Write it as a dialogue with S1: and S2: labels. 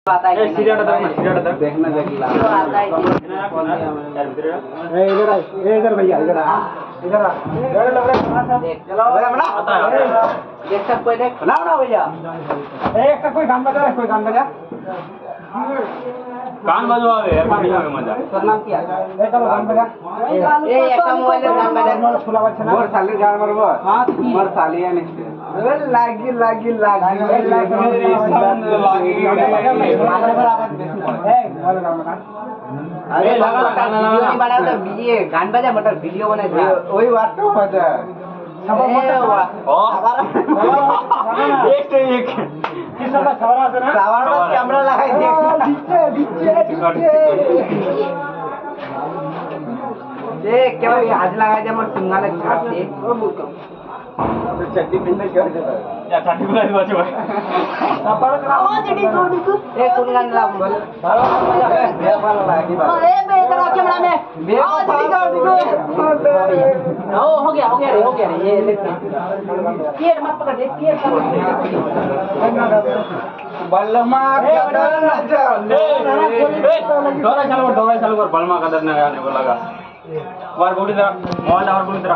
S1: आता है
S2: सीधा तक
S3: देखना देखना
S1: आता है
S3: इधर भैया इधर आ इधर आ लग रहा है
S1: देख चलो
S2: आता है
S1: देख सब कोई देख
S3: ना ना भैया एक कोई गान बजा कोई गान बजा
S2: कान बजवावे पानी में मजा
S1: তোর নাম কি আছে
S3: एक गान बजा
S1: এই একটা মোবাইলের নাম বাজা
S3: खुला बच्चा ना मोर साली गान मरबो हां मोर साली है नहीं लागी लागी लागी माने बराबर बेसी ए बोल गान बजा
S2: अरे लगा
S1: वीडियो नहीं बनाओ तो वीडियो गान बजा मतलब वीडियो बनाए था
S3: वही बात तो बजा सब मोटा
S2: एक से एक
S3: किसका सवारा से ना सवारा कैमरा लगाई नीचे
S1: देख क्या भाई हाथ लगा दे मोर सिंगाले छाट दे
S3: तो चट्टी पिंडे क्या
S2: या छाती बुला बचो
S3: सवारा करा ओ चट्टी छोड़ी को
S1: ए कौन गान ला बोल
S3: बेवाल लागी बात
S1: ए बे तेरा कैमरा में हो गया रे ये देख केट मत पकड़ दे केट
S3: बल्लमा
S2: डोरा चालू कर बलमा कदर ना आने को लगा और बोली तेरा मोबाइल और बोली तेरा